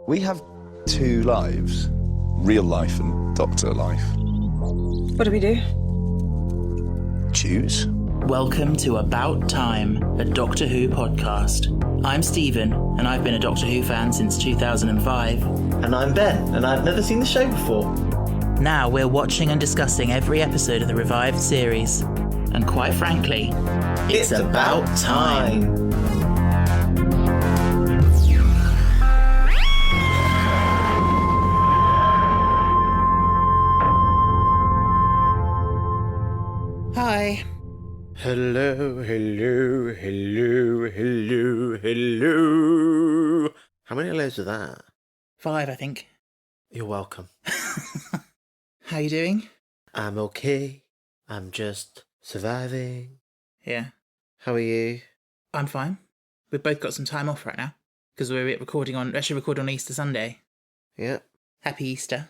We have two lives, real life and doctor life. What do we do? Choose. Welcome to About Time, a Doctor Who podcast. I'm Stephen, and I've been a Doctor Who fan since 2005. And I'm Ben, and I've never seen the show before. Now we're watching and discussing every episode of the revived series. And quite frankly, it's about time. Hi. Hello. How many hellos are that? 5, I think. You're welcome. How you doing? I'm okay. I'm just surviving. Yeah. How are you? I'm fine. We've both got some time off right now because we're recording on Easter Sunday. Yeah. Happy Easter.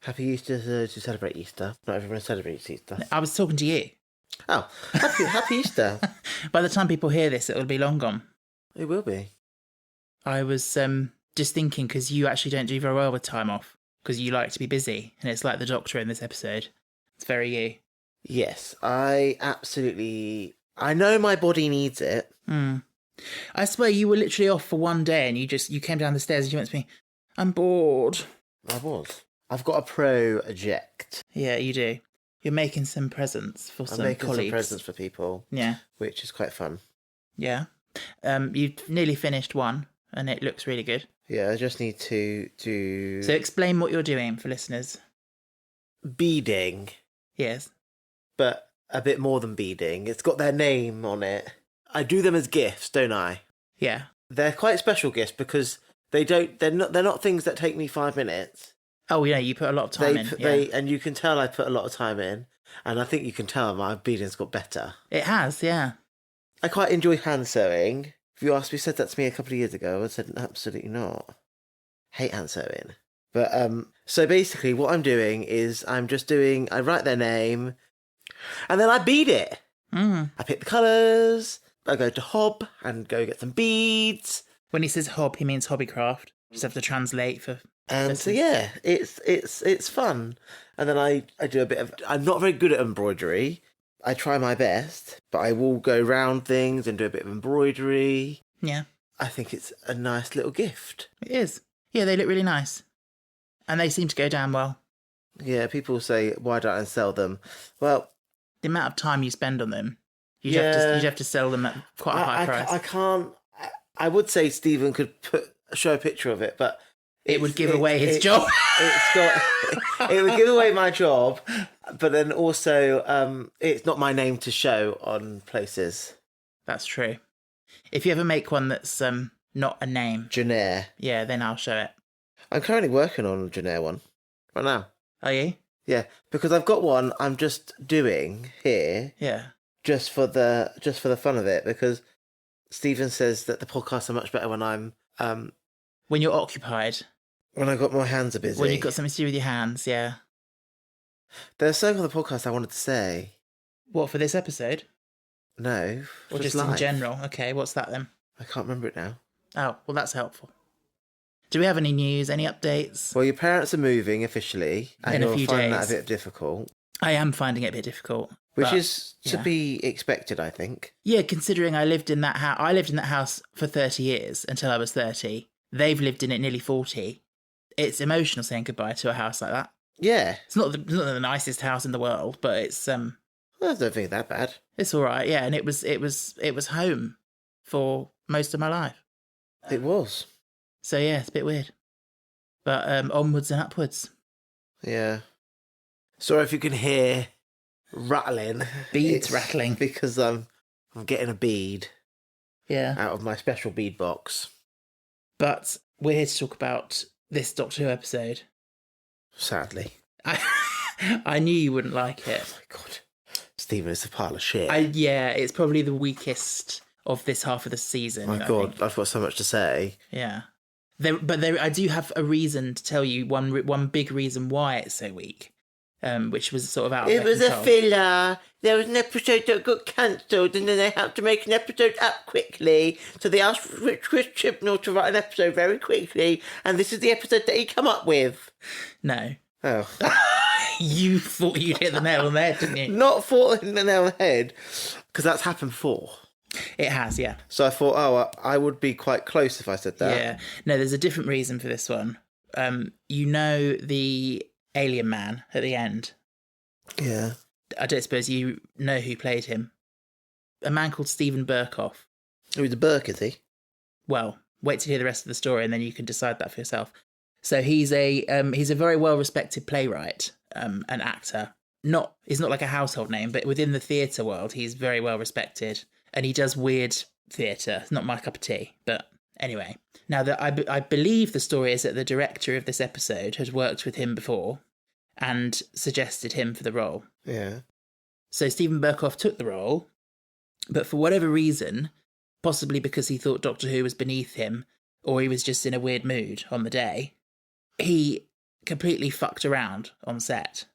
Happy Easter to celebrate Easter. Not everyone celebrates Easter. I was talking to you. Oh, happy Easter. By the time people hear this, it'll be long gone. It will be. I was just thinking, because you actually don't do very well with time off, because you like to be busy, and it's like the Doctor in this episode. It's very you. Yes, I know my body needs it. I swear you were literally off for one day, and you came down the stairs and you went to me, I'm bored. I was. I've got a project. Yeah, you do. You're making some presents for some colleagues. I'm making some presents for people. Yeah. Which is quite fun. Yeah. You've nearly finished one, and it looks really good. Yeah, I just need to So explain what you're doing for listeners. Beading. Yes. But a bit more than beading. It's got their name on it. I do them as gifts, don't I? Yeah. They're quite special gifts because they're not things that take me 5 minutes. Oh, yeah, you put a lot of time in. And you can tell I put a lot of time in. And I think you can tell my beading's got better. It has, yeah. I quite enjoy hand sewing. If you said that to me a couple of years ago, I said, absolutely not. Hate hand sewing. But, so basically what I'm doing is I write their name, and then I bead it. I pick the colours, I go to Hob and go get some beads. When he says Hob, he means Hobbycraft. Just have to translate for... And so, yeah, it's fun. And then I do a bit of... I'm not very good at embroidery. I try my best, but I will go round things and do a bit of embroidery. Yeah. I think it's a nice little gift. It is. Yeah, they look really nice. And they seem to go down well. Yeah, people say, why don't I sell them? Well... The amount of time you spend on them, you'd have to sell them at quite a high price. I can't... I would say Stephen could show a picture of it, but... It would give away his job. It would give away my job, but then also it's not my name to show on places. That's true. If you ever make one that's not a name, Janaire. Yeah, then I'll show it. I'm currently working on a Janaire one right now. Are you? Yeah, because I've got one I'm just doing here. Yeah. Just for the fun of it, because Stephen says that the podcasts are much better when I'm when you're occupied. When my hands are busy. When you've got something to do with your hands, yeah. There's something on the podcast I wanted to say. What, for this episode? No. Or just in general? Okay, what's that then? I can't remember it now. Oh, well, that's helpful. Do we have any news, any updates? Well, your parents are moving officially. In a few days. I find that a bit difficult. I am finding it a bit difficult. Which is to be expected, I think. Yeah, considering I lived in that house. I lived in that house for 30 years until I was 30. They've lived in it nearly 40. It's emotional saying goodbye to a house like that. Yeah. It's not the nicest house in the world, but it's I don't think it's that bad. It's all right, yeah, and it was home for most of my life. It was. So yeah, it's a bit weird. But onwards and upwards. Yeah. Sorry if you can hear rattling. Beads rattling. Because I'm getting a bead. Yeah. Out of my special bead box. But we're here to talk about this Doctor Who episode. Sadly. I knew you wouldn't like it. Oh my God. Stephen, it's a pile of shit. Yeah, it's probably the weakest of this half of the season. Oh my God, I've got so much to say. Yeah. I do have a reason to tell you one big reason why it's so weak. which was sort of out of It their was a control. filler. There was an episode that got cancelled, and then they had to make an episode up quickly. So they asked Chris Chibnall to write an episode very quickly, and this is the episode that he come up with. No. Oh. You thought you'd hit the nail on the head, didn't you? Not thought in the nail on the head, because that's happened before. It has, yeah. So I thought, I would be quite close if I said that. Yeah. No, there's a different reason for this one. You know the alien man at the end? Yeah. I don't suppose you know who played him. A man called Stephen Burkoff. He was a Burke, is he? Well, wait to hear the rest of the story and then you can decide that for yourself. So he's a very well-respected playwright, an actor. He's not like a household name, but within the theatre world, he's very well-respected. And he does weird theatre. It's not my cup of tea, but anyway. Now, I believe the story is that the director of this episode had worked with him before and suggested him for the role. Yeah. So Stephen Burkoff took the role, but for whatever reason, possibly because he thought Doctor Who was beneath him, or he was just in a weird mood on the day, he completely fucked around on set.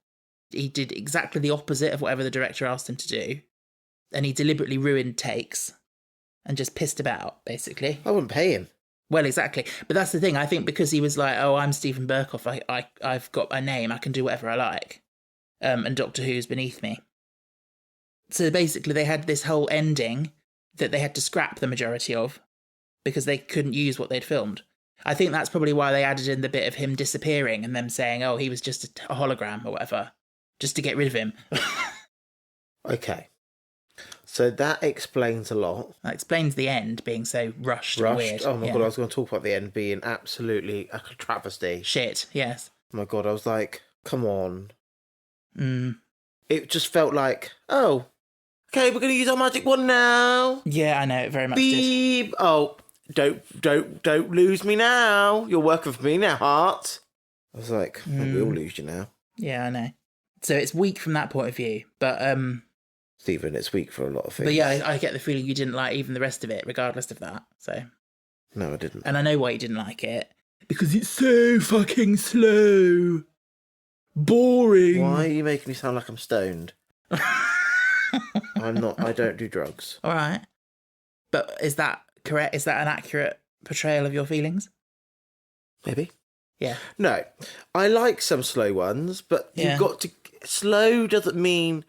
He did exactly the opposite of whatever the director asked him to do, and he deliberately ruined takes and just pissed about, basically. I wouldn't pay him. Well, exactly. But that's the thing. I think because he was like, oh, I'm Stephen Burkoff, I've got a name, I can do whatever I like. And Doctor Who's beneath me. So basically they had this whole ending that they had to scrap the majority of because they couldn't use what they'd filmed. I think that's probably why they added in the bit of him disappearing and them saying, oh, he was just a hologram or whatever, just to get rid of him. Okay. So that explains a lot. That explains the end being so rushed and weird. Oh my Yeah. God, I was going to talk about the end being absolutely a travesty. Shit, yes. Oh my God, I was like, come on. Mm. It just felt like, oh, okay, we're going to use our magic wand now. Yeah, I know, it very much did. Beep. Oh, don't lose me now. You're working for me now, heart. I was like, we'll lose you now. Yeah, I know. So it's weak from that point of view, but Stephen, it's weak for a lot of things. but yeah, I get the feeling you didn't like even the rest of it, regardless of that. So, No, I didn't. and I know why you didn't like it because it's so fucking slow, boring. Why are you making me sound like I'm stoned? I'm not. I don't do drugs. All right, but is that correct? Is that an accurate portrayal of your feelings? Maybe. Yeah. No, I like some slow ones, but Yeah. you've got to. Slow doesn't mean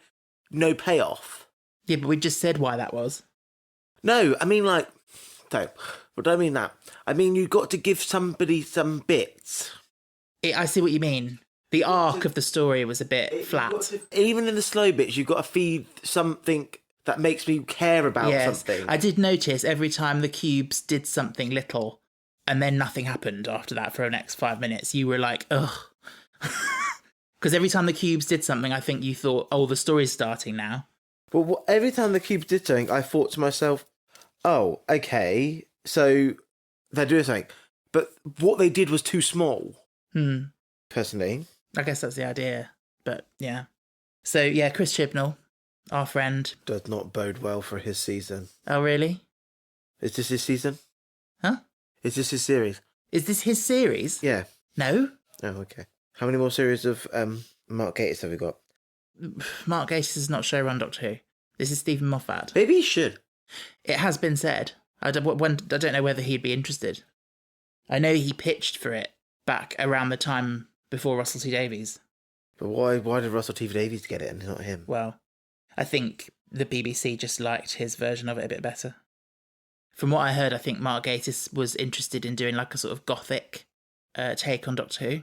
no payoff. Yeah, but we just said why that was. No, I mean like. No, but I don't mean that. I mean you've got to give somebody some bits. I see what you mean. The arc of the story was a bit flat. Even in the slow bits, you've got to feed something that makes me care about something. I did notice every time the cubes did something little and then nothing happened after that for the next 5 minutes, you were like, ugh. Because every time the cubes did something, I think you thought, oh, the story's starting now. But every time the cubes did something, I thought to myself, oh, okay, so they're doing something. But what they did was too small, personally. I guess that's the idea. But, yeah. So, yeah, Chris Chibnall, our friend. Does not bode well for his season. Oh, really? Is this his season? Huh? Is this his series? Is this his series? Yeah. No. Oh, okay. How many more series of Mark Gatiss have we got? Mark Gatiss is not showrun Doctor Who. This is Stephen Moffat. Maybe he should. It has been said. I don't know whether he'd be interested. I know he pitched for it back around the time before Russell T Davies. But why did Russell T Davies get it and not him? Well, I think the BBC just liked his version of it a bit better. From what I heard, I think Mark Gatiss was interested in doing like a sort of gothic take on Doctor Who.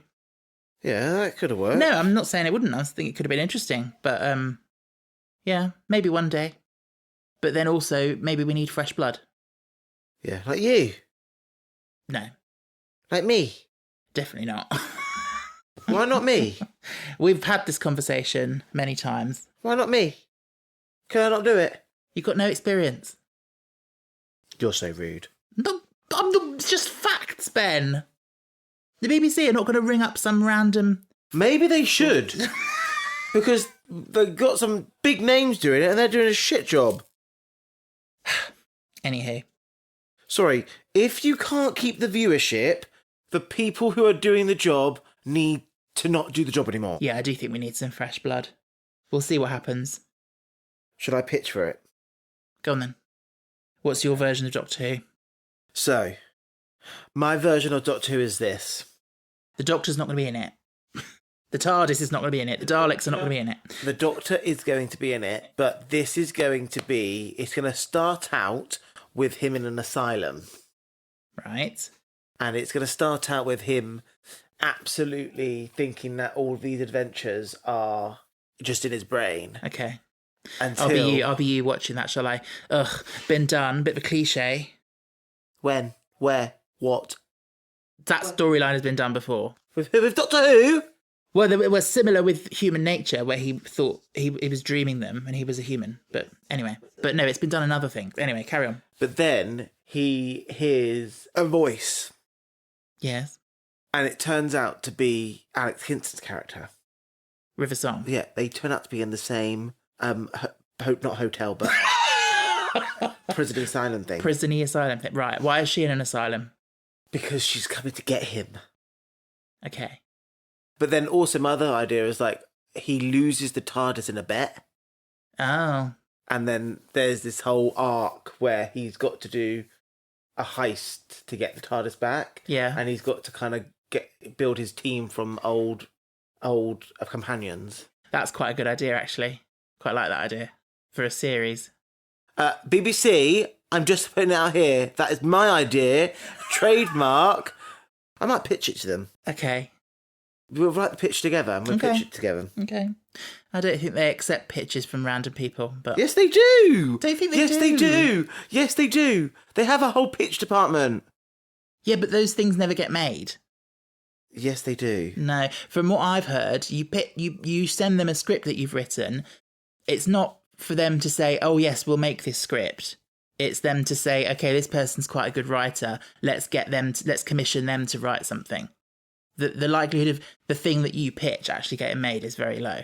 Yeah, that could have worked. No, I'm not saying it wouldn't. I think it could have been interesting. But, yeah, maybe one day. But then also, maybe we need fresh blood. Yeah, like you. No, Like me. definitely not. Why not me? We've had this conversation many times. Why not me? Can I not do it? You've got no experience. You're so rude. No, it's just facts, Ben. The BBC are not going to ring up some random... Maybe they should. Because they've got some big names doing it and they're doing a shit job. Anywho. Sorry, if you can't keep the viewership, the people who are doing the job need to not do the job anymore. Yeah, I do think we need some fresh blood. We'll see what happens. Should I pitch for it? Go on then. What's your version of Doctor Who? So, my version of Doctor Who is this. The Doctor's not going to be in it. The TARDIS is not going to be in it. The Daleks are not going to be in it. The Doctor is going to be in it, but this is going to be... It's going to start out with him in an asylum. Right. And it's going to start out with him absolutely thinking that all these adventures are just in his brain. Okay. Until... I'll be you watching that, shall I? Ugh, been done. Bit of a cliche. When? Where? What? That storyline has been done before. With Doctor Who? Well, it was similar with Human Nature, where he thought he was dreaming them and he was a human. But anyway. But no, it's been done in other things. Anyway, carry on. But then he hears a voice. Yes. And it turns out to be Alex Kinston's character. River Song. Yeah, they turn out to be in the same, not hotel, but prison asylum thing. Prison asylum thing. Right. Why is she in an asylum? Because she's coming to get him. Okay. But then also my other idea is like, he loses the TARDIS in a bet. Oh. And then there's this whole arc where he's got to do a heist to get the TARDIS back. Yeah. And he's got to kind of build his team from old companions. That's quite a good idea, actually. Quite like that idea for a series. BBC, I'm just putting it out here. That is my idea. Trademark. I might pitch it to them. Okay. We'll write the pitch together and we'll pitch it together. Okay. I don't think they accept pitches from random people, but... Yes, they do! Don't think they do? Yes, they do! Yes, they do! They have a whole pitch department. Yeah, but those things never get made. Yes, they do. No. From what I've heard, you send them a script that you've written. It's not for them to say, oh, yes, we'll make this script. It's them to say, okay, this person's quite a good writer. Let's commission them to write something. The likelihood of the thing that you pitch actually getting made is very low.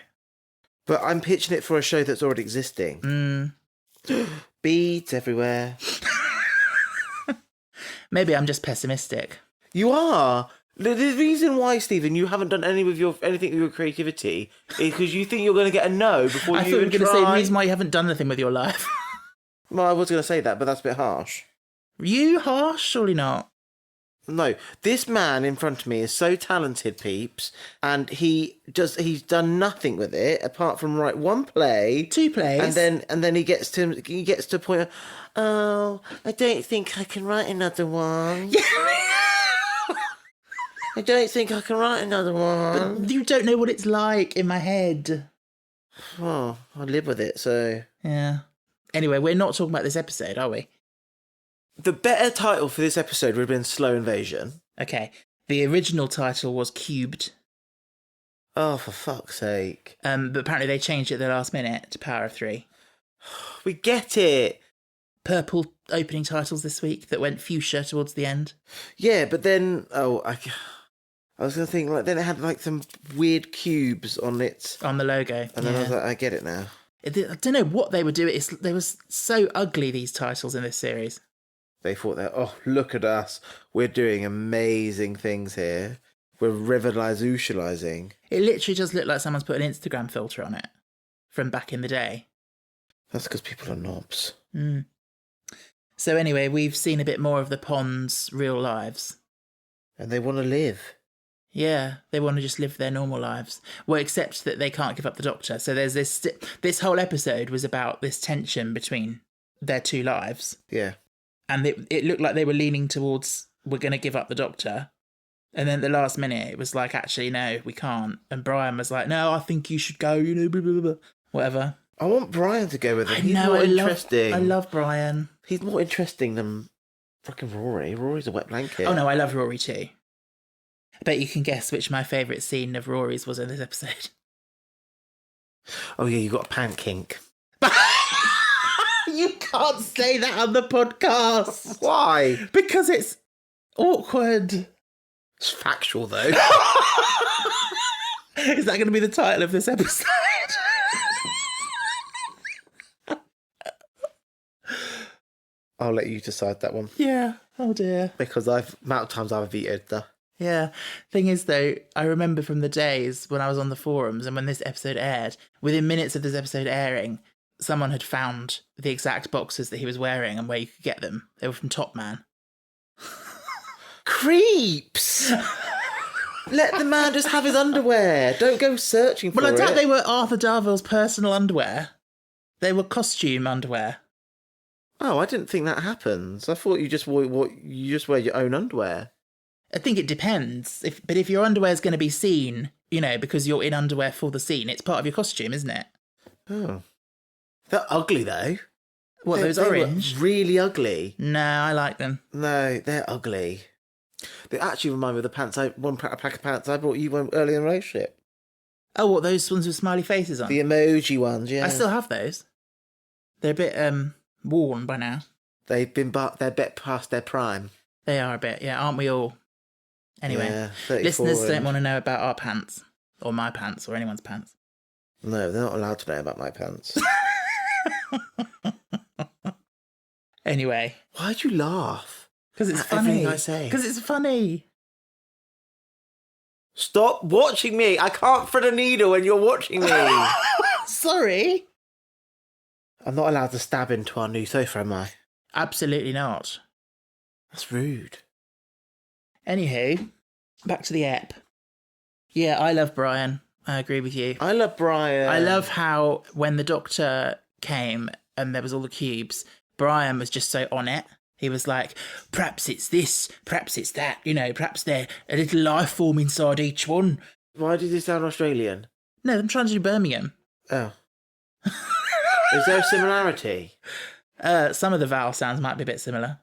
But I'm pitching it for a show that's already existing. Beads everywhere. Maybe I'm just pessimistic. You are. The reason why, Stephen, you haven't done anything with your creativity is because you think you're going to get a no before I you thought you were even going to try. say the reason why you haven't done anything with your life. Well, I was going to say that, but that's a bit harsh. You harsh? Surely not. No, this man in front of me is so talented, peeps, and he's done nothing with it apart from write one play, 2 plays, and then he gets to a point of, oh, I don't think I can write another one. I don't think I can write another one. But you don't know what it's like in my head. Well, I live with it, so... Yeah. Anyway, we're not talking about this episode, are we? The better title for this episode would have been Slow Invasion. Okay. The original title was Cubed. Oh, for fuck's sake. But apparently they changed it at the last minute to Power of 3. We get it. Purple opening titles this week that went fuchsia towards the end. Yeah, but then... Oh, I was going to think, like, then it had, like, some weird cubes on it. On the logo. And then I was like, I get it now. I don't know what they were doing. They were so ugly, these titles in this series. They thought that, oh, look at us. We're doing amazing things here. We're revolutionising. It literally does look like someone's put an Instagram filter on it from back in the day. That's because people are knobs. So anyway, we've seen a bit more of the Ponds' real lives. And they want to live. Yeah, they want to just live their normal lives. Well, except that they can't give up the Doctor. So there's this whole episode was about this tension between their 2 lives. Yeah. And it looked like they were leaning towards, we're going to give up the Doctor. And then at the last minute, it was like, actually, no, we can't. And Brian was like, no, I think you should go, blah, blah, blah, whatever. I want Brian to go with it. He's more interesting. I love Brian. He's more interesting than fucking Rory. Rory's a wet blanket. Oh, no, I love Rory too. I bet you can guess which my favourite scene of Rory's was in this episode. Oh, yeah, you got a pant kink. You can't say that on the podcast. Why? Because it's awkward. It's factual, though. Is that going to be the title of this episode? I'll let you decide that one. Yeah. Oh, dear. Because amount of times I've vetoed stuff. Yeah. Thing is, though, I remember from the days when I was on the forums and when this episode aired, within minutes of this episode airing, someone had found the exact boxers that he was wearing and where you could get them. They were from Top Man. Creeps! Let the man just have his underwear. Don't go searching for it. Well, I doubt they were Arthur Darvill's personal underwear. They were costume underwear. Oh, I didn't think that happens. I thought you just wear your own underwear. I think it depends. But if your underwear is going to be seen, because you're in underwear for the scene, it's part of your costume, isn't it? Oh. They're ugly, though. What, those they orange? Were really ugly. No, I like them. No, they're ugly. They actually remind me of the pants. One pack of pants I bought you one earlier in the relationship. Oh, what, those ones with smiley faces on? The emoji ones, yeah. I still have those. They're a bit worn by now. They're a bit past their prime. They are a bit, yeah, aren't we all? Anyway, yeah, listeners don't want to know about our pants, or my pants, or anyone's pants. No, they're not allowed to know about my pants. Anyway. Why'd you laugh? Because it's at funny. everything I say. Because it's funny. Stop watching me. I can't thread a needle when you're watching me. Sorry. I'm not allowed to stab into our new sofa, am I? Absolutely not. That's rude. Anywho, back to the app. Yeah, I love Brian. I agree with you. I love Brian. I love how when the doctor came and there was all the cubes, Brian was just so on it. He was like, perhaps it's this, perhaps it's that, perhaps there's a little life form inside each one. Why did he sound Australian? No, I'm trying to do Birmingham. Oh. Is there a similarity? Some of the vowel sounds might be a bit similar.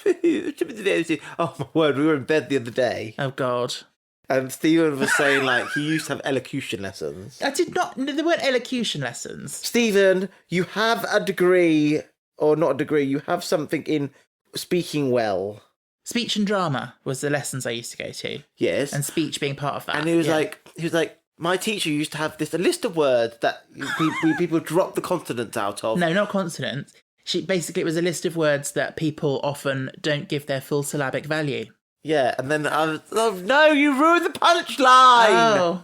Oh my word, we were in bed the other day. Oh God. And Stephen was saying he used to have elocution lessons. I did not, there weren't elocution lessons. Stephen, you have a degree, or not a degree, you have something in speaking well. Speech and drama was the lessons I used to go to. Yes. And speech being part of that. And he was like, my teacher used to have a list of words that people drop the consonants out of. No, not consonants. Basically, it was a list of words that people often don't give their full syllabic value. Yeah, and then I was, oh no, you ruined the punchline! Oh.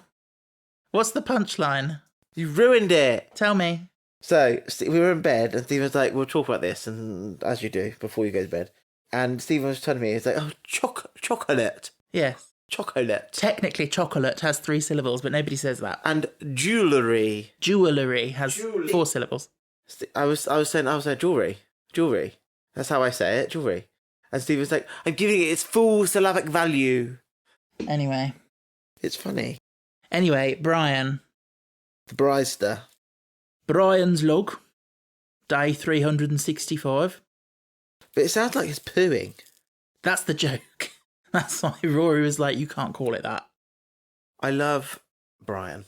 What's the punchline? You ruined it. Tell me. So, we were in bed, and Stephen was like, we'll talk about this, and as you do, before you go to bed. And Stephen was telling me, he's like, oh, chocolate. Yes. Chocolate. Technically, chocolate has 3 syllables, but nobody says that. And jewellery. Jewellery has 4 syllables. I was saying jewellery. That's how I say it, jewellery. And Steve was like, I'm giving it its full syllabic value. Anyway. It's funny. Anyway, Brian. The Bryster. Brian's log. Day 365. But it sounds like he's pooing. That's the joke. That's why Rory was like, you can't call it that. I love Brian.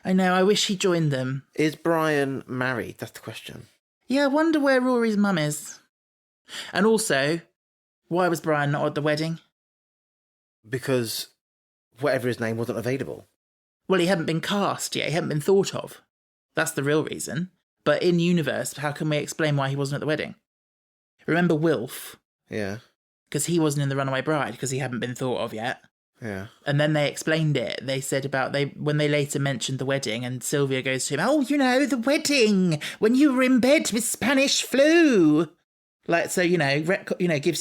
I know, I wish he joined them. Is Brian married? That's the question. Yeah, I wonder where Rory's mum is. And also, why was Brian not at the wedding? Because whatever his name wasn't available. Well, he hadn't been cast yet. He hadn't been thought of. That's the real reason. But in universe, how can we explain why he wasn't at the wedding? Remember Wilf? Yeah. Because he wasn't in the Runaway Bride, because he hadn't been thought of yet. Yeah. And then they explained it. They said when they later mentioned the wedding, and Sylvia goes to him, oh, the wedding, when you were in bed with Spanish flu. Gives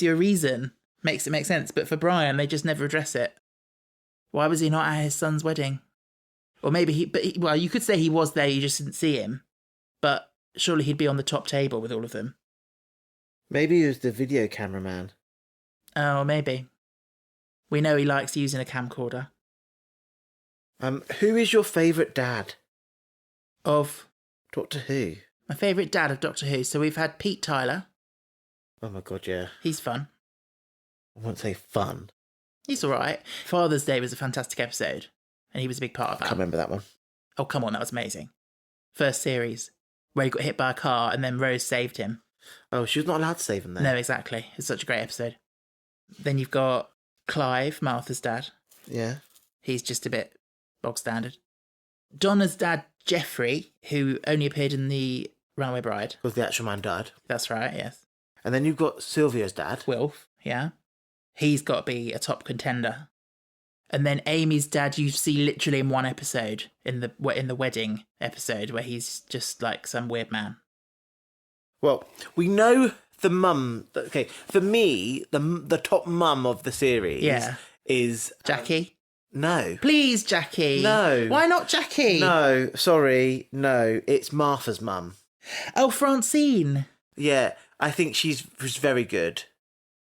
you a reason. Makes it make sense. But for Brian, they just never address it. Why was he not at his son's wedding? Or maybe you could say he was there, you just didn't see him. But surely he'd be on the top table with all of them. Maybe he was the video cameraman. Oh, maybe. We know he likes using a camcorder. Who is your favourite dad? Of? Doctor Who. My favourite dad of Doctor Who. So we've had Pete Tyler. Oh my God, yeah. He's fun. I won't say fun. He's all right. Father's Day was a fantastic episode, and he was a big part of that. I can't remember that one. Oh, come on, that was amazing. First series, where he got hit by a car and then Rose saved him. Oh, she was not allowed to save him then. No, exactly. It's such a great episode. Then you've got Clive, Martha's dad. Yeah. He's just a bit bog standard. Donna's dad, Jeffrey, who only appeared in the Runaway Bride. Because the actual man died. That's right, yes. And then you've got Sylvia's dad. Wilf, yeah. He's got to be a top contender And then Amy's dad, you see literally in one episode, in the wedding episode, where he's just like some weird man. Well, we know the mum. Okay, for me, the top mum of the series is Jackie. No, Please, Jackie. No. Why not Jackie? no, sorry, no. It's Martha's mum. Oh, Francine. Yeah, I think she's very good.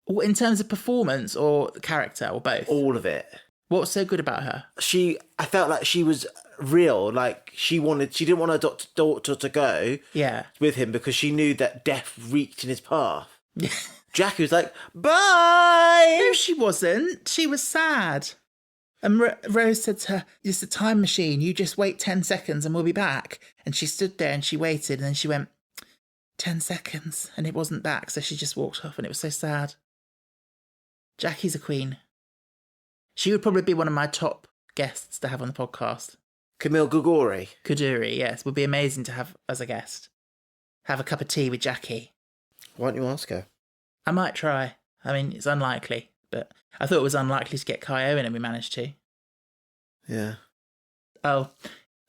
In terms of performance or character or both? All of it. What's so good about her? I felt like she was real. Like she didn't want her daughter to go with him because she knew that death reeked in his path. Jackie was like, bye! No, she wasn't. She was sad. And Rose said to her, it's a time machine. You just wait 10 seconds and we'll be back. And she stood there and she waited and then she went, 10 seconds. And it wasn't back. So she just walked off and it was so sad. Jackie's a queen. She would probably be one of my top guests to have on the podcast. Camille Kuduri, yes. Would be amazing to have as a guest. Have a cup of tea with Jackie. Why don't you ask her? I might try. I mean, it's unlikely, but I thought it was unlikely to get Kai Owen and we managed to. Yeah. Oh,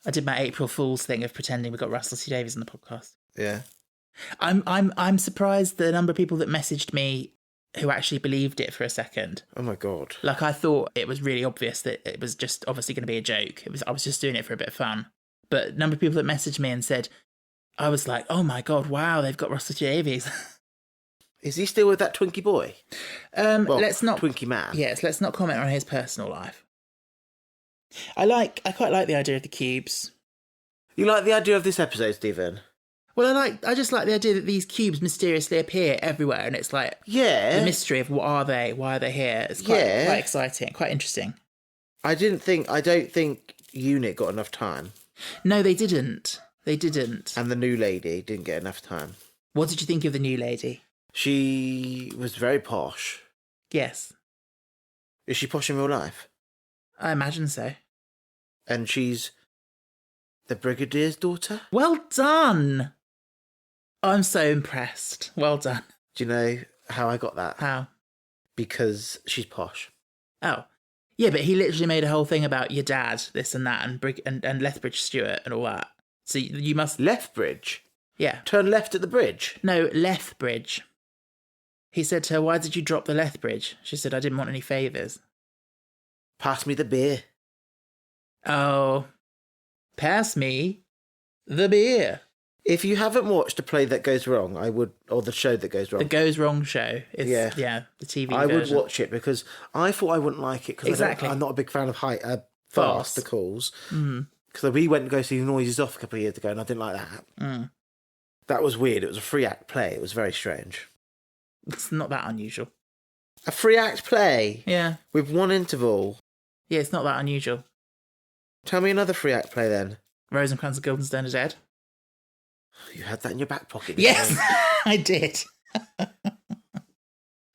I did my April Fool's thing of pretending we got Russell T Davies on the podcast. Yeah. I'm surprised the number of people that messaged me who actually believed it for a second. Oh my God. Like, I thought it was really obvious that it was just obviously going to be a joke. I was just doing it for a bit of fun. But the number of people that messaged me and said, I was like, oh my God, wow, they've got Russell T Davies. Is he still with that Twinkie boy? Let's not Twinkie man. Yes, let's not comment on his personal life. I quite like the idea of the cubes. You like the idea of this episode, Stephen? Well, I just like the idea that these cubes mysteriously appear everywhere, and it's like the mystery of what are they, why are they here? It's quite exciting, quite interesting. I don't think Unit got enough time. No, they didn't. And the new lady didn't get enough time. What did you think of the new lady? She was very posh. Yes. Is she posh in real life? I imagine so. And she's the Brigadier's daughter? Well done! I'm so impressed. Well done. Do you know how I got that? How? Because she's posh. Oh. Yeah, but he literally made a whole thing about your dad, this and that, and Lethbridge Stewart and all that. So you must... Lethbridge? Yeah. Turn left at the bridge? No, Lethbridge. He said to her, why did you drop the Lethbridge? She said, I didn't want any favours. Pass me the beer. Oh. Pass me the beer. If you haven't watched A Play That Goes Wrong, I would, or The Show That Goes Wrong. The Goes Wrong show. Yeah, the TV I version. would watch it because I thought I wouldn't like it because I'm not a big fan of fast, the calls. Because we went to go see Noises Off a couple of years ago and I didn't like that. That was weird. It was a free act play. It was very strange. It's not that unusual. A free act play? Yeah. With one interval? Yeah, it's not that unusual. Tell me another free act play then. Rosencrantz and Guildenstern are dead. You had that in your back pocket. Yes, I did.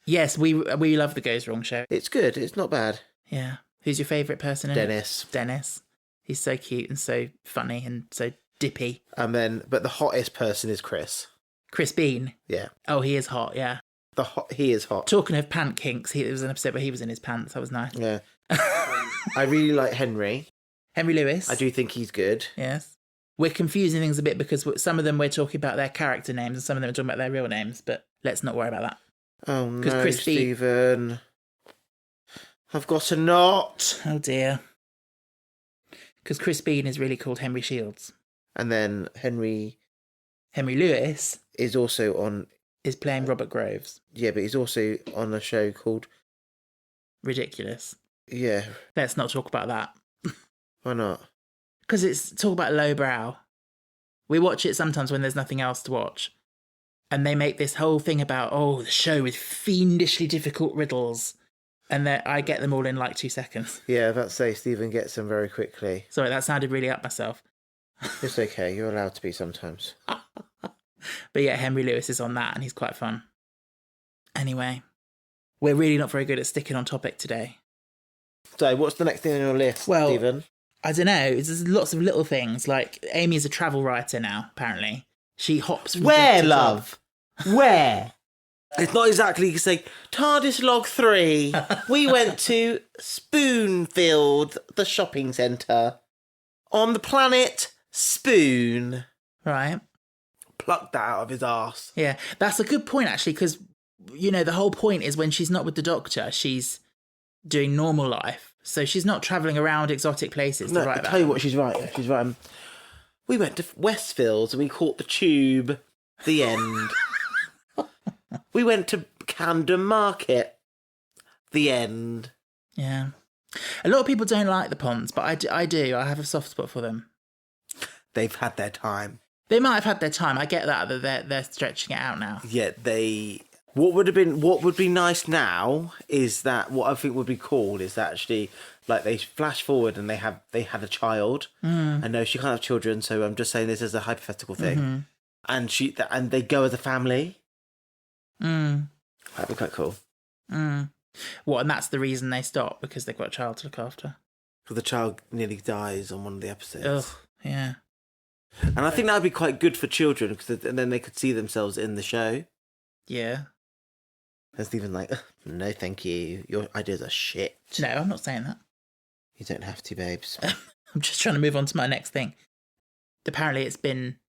Yes, we love the Goes Wrong show. It's good. It's not bad. Yeah. Who's your favourite person in Dennis. it? Dennis. He's so cute and so funny and so dippy. But the hottest person is Chris. Chris Bean. Yeah. Oh, he is hot, yeah. He is hot. Talking of pant kinks, there was an episode where he was in his pants. That was nice. Yeah. I really like Henry. Henry Lewis. I do think he's good. Yes. We're confusing things a bit because some of them we're talking about their character names and some of them are talking about their real names, but let's not worry about that. Oh no, Stephen. I've got a knot. Oh dear. Because Chris Bean is really called Henry Shields. And then Henry Lewis is also is playing Robert Groves. Yeah, but he's also on a show called Ridiculous. Yeah. Let's not talk about that. Why not? Because it's talk about lowbrow. We watch it sometimes when there's nothing else to watch. And they make this whole thing about, the show with fiendishly difficult riddles. And I get them all in like 2 seconds. Yeah, that's say Stephen gets them very quickly. Sorry, that sounded really up myself. It's okay, you're allowed to be sometimes. But yeah, Henry Lewis is on that and he's quite fun. Anyway, we're really not very good at sticking on topic today. So, what's the next thing on your list, Stephen? I don't know. There's lots of little things. Like, Amy's a travel writer now, apparently. She hops from Where, job to love? job. Where? It's not exactly you can say, TARDIS log 3. We went to Spoonfield, the shopping centre. On the planet Spoon. Right. Plucked that out of his arse. Yeah, that's a good point, actually, because, you know, the whole point is when she's not with the Doctor, she's doing normal life. So she's not travelling around exotic places to write about. I'll tell you what she's right. She's right. We went to Westfields and we caught the tube. The end. We went to Camden Market. The end. Yeah. A lot of people don't like the Ponds, but I do. I have a soft spot for them. They've had their time. They might have had their time. I get that they're stretching it out now. Yeah, what would be nice now is that what I think would be cool is that actually like they flash forward and they had a child. I know she can't have children, so I'm just saying this as a hypothetical thing. And they go as a family. That'd be quite cool. What, and that's the reason they stop, because they've got a child to look after? Because the child nearly dies on one of the episodes. Ugh, yeah. And I think that would be quite good for children, and then they could see themselves in the show. Yeah. And Stephen's like, no, thank you. Your ideas are shit. No, I'm not saying that. You don't have to, babes. I'm just trying to move on to my next thing. Apparently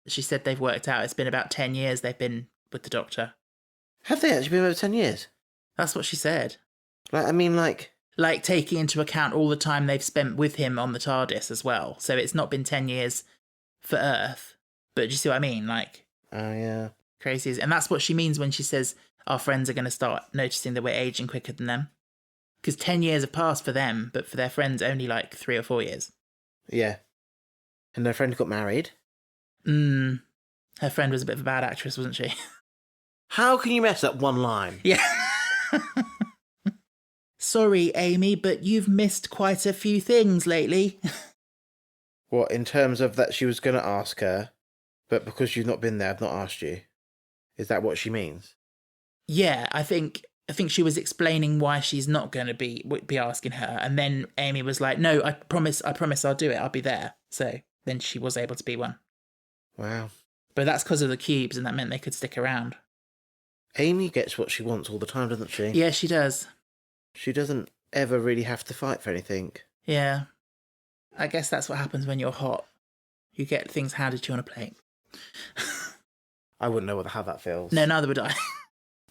she said they've worked out, it's been about 10 years they've been with the Doctor. Have they actually been over 10 years? That's what she said. Like taking into account all the time they've spent with him on the TARDIS as well. So it's not been 10 years for Earth. But do you see what I mean? Like, oh, yeah. Crazy. And that's what she means when she says our friends are going to start noticing that we're aging quicker than them. Because 10 years have passed for them, but for their friends, only like 3 or 4 years. Yeah. And their friend got married. Her friend was a bit of a bad actress, wasn't she? How can you mess up one line? Yeah. Sorry, Amy, but you've missed quite a few things lately. What, in terms of that she was going to ask her, but because you've not been there, I've not asked you? Is that what she means? Yeah, I think she was explaining why she's not going to be asking her, and then Amy was like, "No, I promise I'll do it. I'll be there." So then she was able to be one. Wow. But that's because of the cubes, and that meant they could stick around. Amy gets what she wants all the time, doesn't she? Yeah, she does. She doesn't ever really have to fight for anything. Yeah. I guess that's what happens when you're hot. You get things handed to you on a plate. I wouldn't know how that feels. No, neither would I.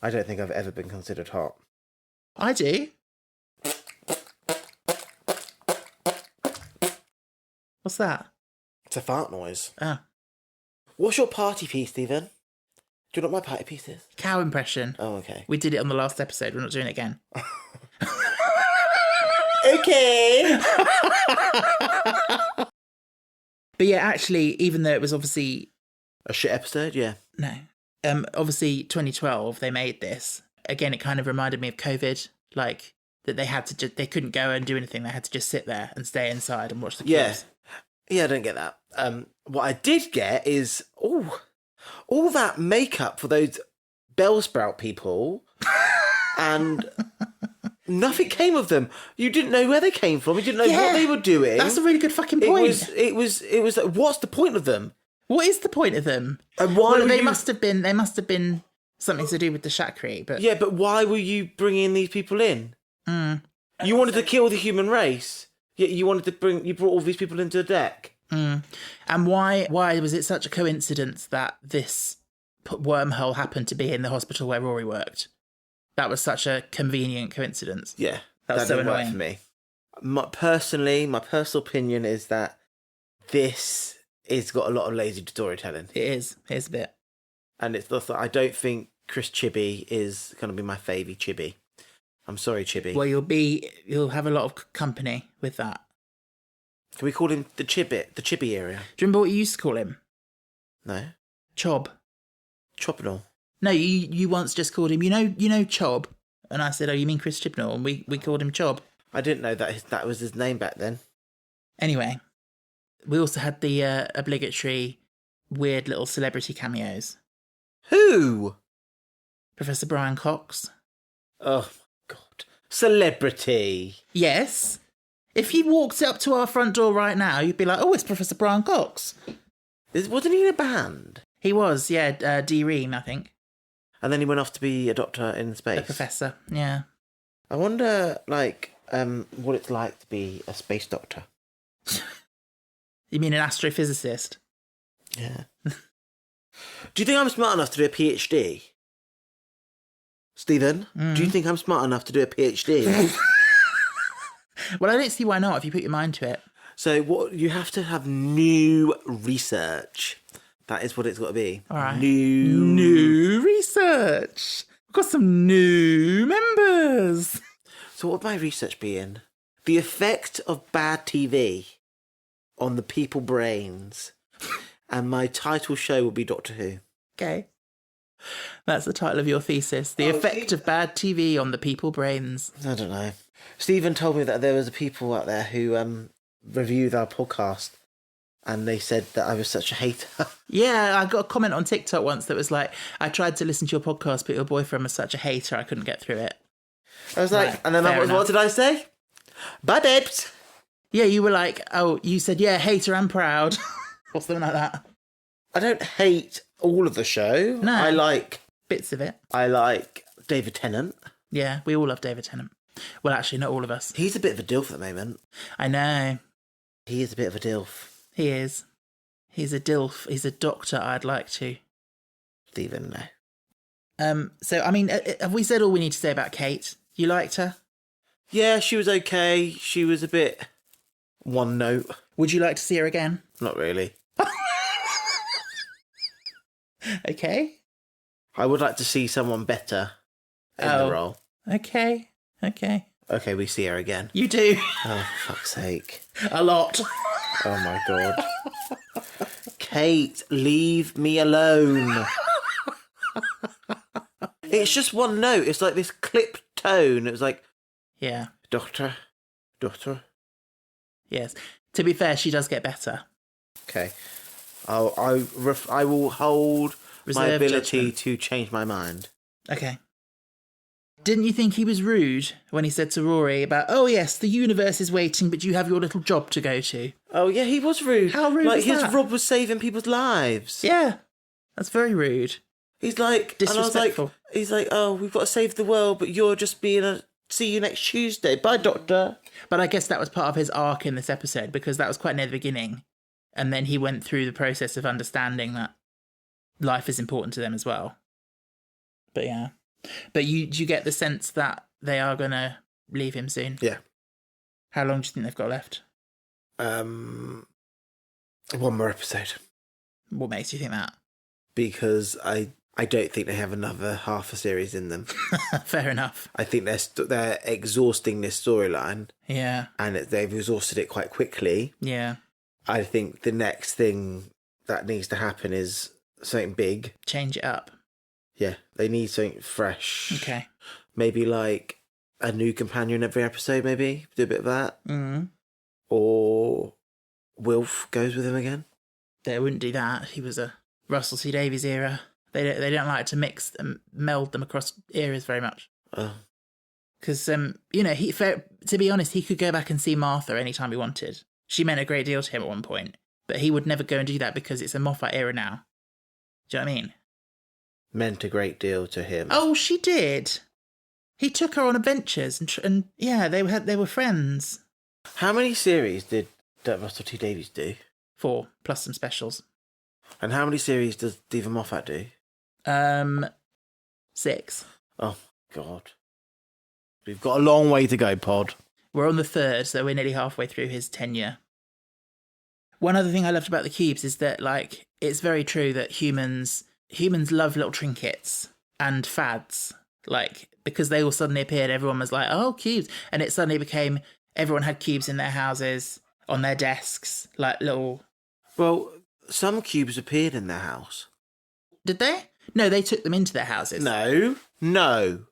I don't think I've ever been considered hot. I do. What's that? It's a fart noise. Oh. What's your party piece, Stephen? Do you know what my party piece is? Cow impression. Oh, okay. We did it on the last episode. We're not doing it again. Okay. But yeah, actually, even though it was obviously a shit episode, yeah. No. Obviously 2012 they made this. Again, it kind of reminded me of COVID, like that they had to they couldn't go and do anything. They had to just sit there and stay inside and watch the kids. Yeah, I don't get that. What I did get is all that makeup for those Bellsprout people and nothing came of them. You didn't know where they came from. You didn't know what they were doing. That's a really good fucking point. It was like, what's the point of them? What is the point of them? And why they must have been something to do with the Shakri, but yeah, but why were you bringing these people in? You wanted to kill the human race. Yet you brought all these people into the deck. And why was it such a coincidence that this wormhole happened to be in the hospital where Rory worked? That was such a convenient coincidence. Yeah, that so didn't annoying work for me. My personal opinion is that this has got a lot of lazy storytelling. It is. Here's a bit. And it's the I don't think Chris Chibi is going to be my favy Chibi. I'm sorry, Chibi. Well, you'll have a lot of company with that. Can we call him the Chibi area? Do you remember what you used to call him? No. Chob. Chobnall. No, you once just called him, you know Chob. And I said, oh, you mean Chris Chibnall? And we called him Chob. I didn't know that was his name back then. Anyway, we also had the obligatory weird little celebrity cameos. Who? Professor Brian Cox. Oh, my God. Celebrity. Yes. If he walked up to our front door right now, you'd be like, oh, it's Professor Brian Cox. Wasn't he in a band? He was, yeah, D-Ream, I think. And then he went off to be a doctor in space. A professor, yeah. I wonder, what it's like to be a space doctor. You mean an astrophysicist? Yeah. Do you think I'm smart enough to do a PhD? Stephen, do you think I'm smart enough to do a PhD? Well, I don't see why not if you put your mind to it. So what you have to have new research. That is what it's got to be. All right. New research. We've got some new members. So what would my research be in? The effect of bad TV on the people brains. And my title show will be Doctor Who. Okay. That's the title of your thesis. The effect of bad TV on the people brains. I don't know. Stephen told me that there was people out there who reviewed our podcast and they said that I was such a hater. Yeah, I got a comment on TikTok once that was like, I tried to listen to your podcast, but your boyfriend was such a hater, I couldn't get through it. I was like, Right, and then what did I say? Bye, babes. Yeah, you were like, oh, you said, yeah, hater and proud. Or something like that. I don't hate all of the show. No. I like David Tennant. Yeah, we all love David Tennant. Well, actually, not all of us. He's a bit of a dilf at the moment. I know. He is a bit of a dilf. He is. He's a DILF. He's a doctor I'd like to. Stephen, no. So, I mean, have we said all we need to say about Kate? You liked her? Yeah, she was okay. She was a bit one note. Would you like to see her again? Not really. Okay. I would like to see someone better in the role. Okay. Okay, we see her again. You do. Oh, for fuck's sake. A lot. Oh, my God. Kate, leave me alone. It's just one note. It's like this clipped tone. It was like, Yeah. Doctor. Yes. To be fair, she does get better. Okay. I will hold my Reserve ability judgment. to change my mind. Okay. Didn't you think he was rude when he said to Rory about, oh yes, the universe is waiting, but you have your little job to go to? Oh, yeah, he was rude. How rude Like, was his that? Rob was saving people's lives. Yeah. That's very rude. He's like, and I was like, Disrespectful. he's like, oh, we've got to save the world, but you're just being a, see you next Tuesday. Bye, Doctor. But I guess that was part of his arc in this episode, because that was quite near the beginning. And then he went through the process of understanding that life is important to them as well. But yeah. But do you get the sense that they are going to leave him soon? Yeah. How long do you think they've got left? One more episode. What makes you think that? Because I don't think they have another half a series in them. Fair enough. I think they're exhausting this storyline, Yeah. and they've exhausted it quite quickly. Yeah. I think the next thing that needs to happen is something big. Change it up. Yeah, they need something fresh. Okay. Maybe like a new companion every episode, maybe. Do a bit of that. Mm. Or Wilf goes with him again. They wouldn't do that. He was a Russell T Davies era. They don't like to meld them across eras very much. Oh. Because, to be honest, he could go back and see Martha anytime he wanted. She meant a great deal to him at one point, but he would never go and do that because it's a Moffat era now. Do you know what I mean? Meant a great deal to him. Oh, she did. He took her on adventures, and yeah, they were friends. How many series did Russell T Davies do? 4 plus some specials. And how many series does Stephen Moffat do? 6. Oh, God. We've got a long way to go, Pod. We're on the 3rd, so we're nearly halfway through his tenure. One other thing I loved about the cubes is that, like, it's very true that humans love little trinkets and fads. Like, because they all suddenly appeared, everyone was like, oh, cubes. And it suddenly became, everyone had cubes in their houses, on their desks, like little... Well, some cubes appeared in their house. Did they? No, they took them into their houses. No.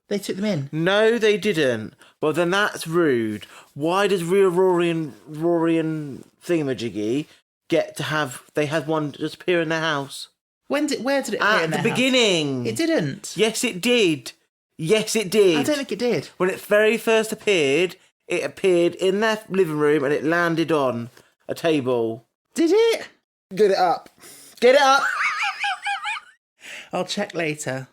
They took them in. No, they didn't. Well, then that's rude. Why does Rory and Thingamajiggy get to have... They had one just appear in their house? Where did it appear in At the their beginning. house? It didn't. Yes, it did. Yes, it did. I don't think it did. When it very first appeared, it appeared in their living room and it landed on a table. Did it? Get it up. Get it up. I'll check later.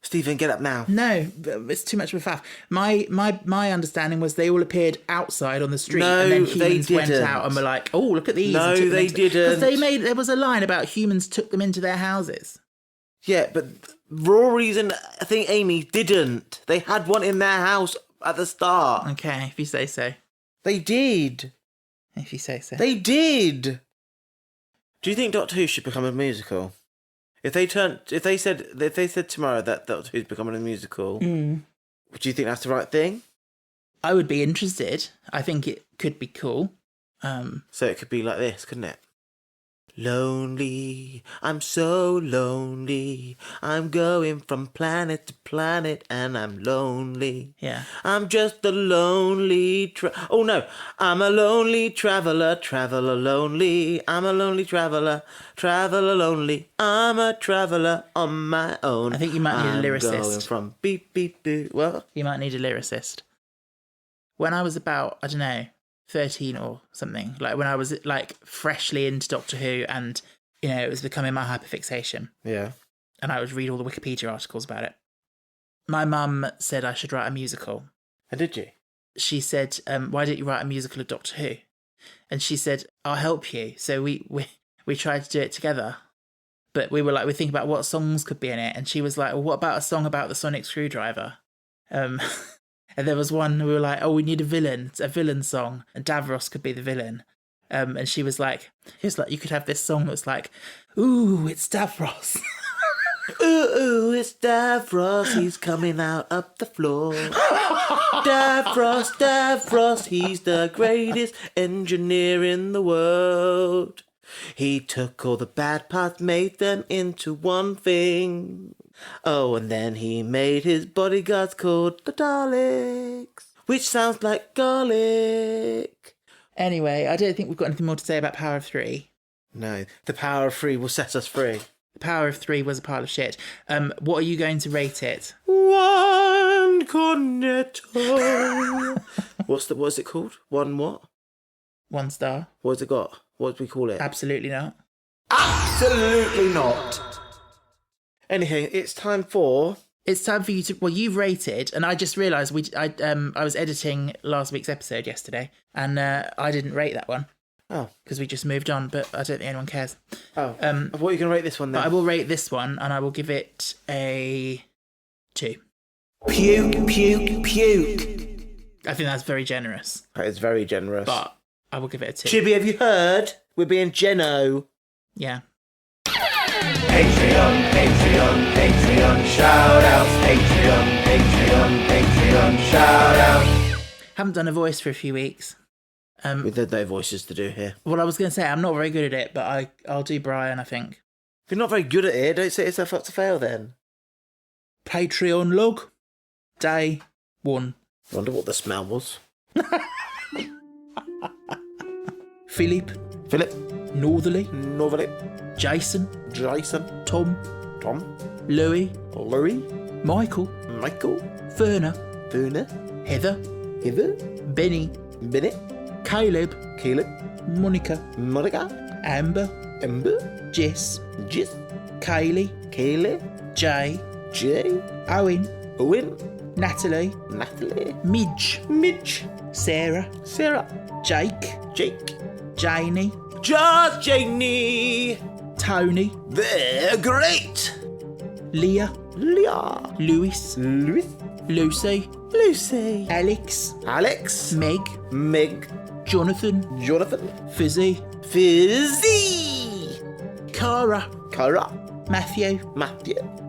Stephen, get up now. No, it's too much of a faff. My understanding was they all appeared outside on the street, No, and then they humans went didn't. out and were like, "Oh, look at these." No, and took them they into... didn't. Because there was a line about humans took them into their houses. Yeah, but Rory's and I think Amy didn't. They had one in their house at the start. Okay, if you say so. They did. If you say so. They did. Do you think Doctor Who should become a musical? If they said tomorrow that Doctor Who's becoming a musical, do you think that's the right thing? I would be interested. I think it could be cool. So it could be like this, couldn't it? Lonely, I'm so lonely. I'm going from planet to planet and I'm lonely. Yeah. I'm just a lonely I'm a lonely traveller, traveller lonely. I'm a lonely traveller, traveller lonely. I'm a traveller on my own. I think you might need a lyricist. Going from beep beep beep. What? You might need a lyricist. When I was about, I don't know, 13 or something, like when I was like freshly into Doctor Who and, you know, it was becoming my hyperfixation. Yeah. And I would read all the Wikipedia articles about it. My mum said I should write a musical. And did you? She said, why don't you write a musical of Doctor Who? And she said, I'll help you. So we tried to do it together. But we were thinking about what songs could be in it. And she was like, well, what about a song about the sonic screwdriver? And there was one, we were like, oh, we need a villain song. And Davros could be the villain. And she was like, you could have this song that's like, ooh, it's Davros. Ooh, it's Davros, he's coming out up the floor. Davros, he's the greatest engineer in the world. He took all the bad parts, made them into one thing. Oh, and then he made his bodyguards called the Daleks, which sounds like garlic. Anyway, I don't think we've got anything more to say about Power of Three. No, the power of 3 will set us free. The Power of Three was a pile of shit. What are you going to rate it? One cornetto. What's it called? One what? 1 star. What's it got? What do we call it? Absolutely not. Absolutely not. Anyhow, it's time for... It's time for you to... Well, you've rated, and I just realised I was editing last week's episode yesterday, and I didn't rate that one. Oh. Because we just moved on, but I don't think anyone cares. Oh. What are you going to rate this one then? But I will rate this one, and I will give it a 2. Puke, puke, puke. I think that's very generous. That is very generous. But I will give it a 2. Chibi, have you heard? We're being Geno. Yeah. Patreon, shout-outs. Patreon, shout-outs. Haven't done a voice for a few weeks. There's no voices to do here. Well, I was going to say, I'm not very good at it, but I'll do Brian, I think. If you're not very good at it, don't set yourself up to fail then. Patreon log. Day 1. Wonder what the smell was. Philip. Northerly. Jason. Tom. Louis. Michael. Ferner. Heather. Benny. Caleb. Monica. Amber. Jess. Kaylee. Jay. Owen. Natalie. Midge. Sarah. Jake. Janie. Just Janie. Tony. They're great. Leah. Louis. Lucy. Alex. Meg. Jonathan. Fizzy. Cara. Matthew.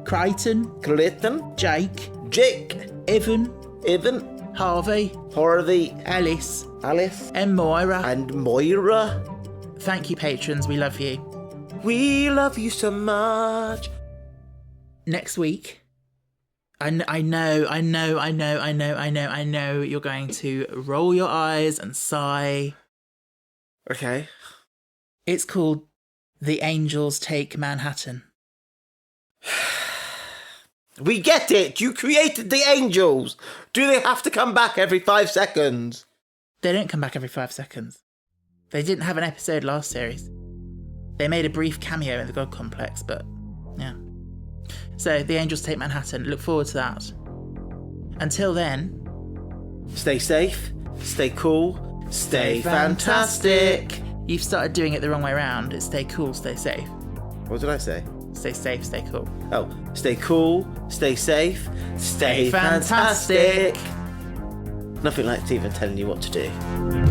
Creighton. Jake. Evan. Harvey. Alice. And Moira. Thank you, patrons. We love you. We love you so much. Next week, I know you're going to roll your eyes and sigh. Okay. It's called The Angels Take Manhattan. We get it. You created the angels. Do they have to come back every 5 seconds? They don't come back every 5 seconds. They didn't have an episode last series. They made a brief cameo in the God Complex, but yeah. So the Angels Take Manhattan. Look forward to that. Until then, Stay safe, stay cool, stay fantastic. You've started doing it the wrong way around. It's stay cool, stay safe. What did I say? Stay safe, stay cool. Oh, stay cool, stay safe, stay fantastic. fantastic. Nothing like Stephen telling you what to do.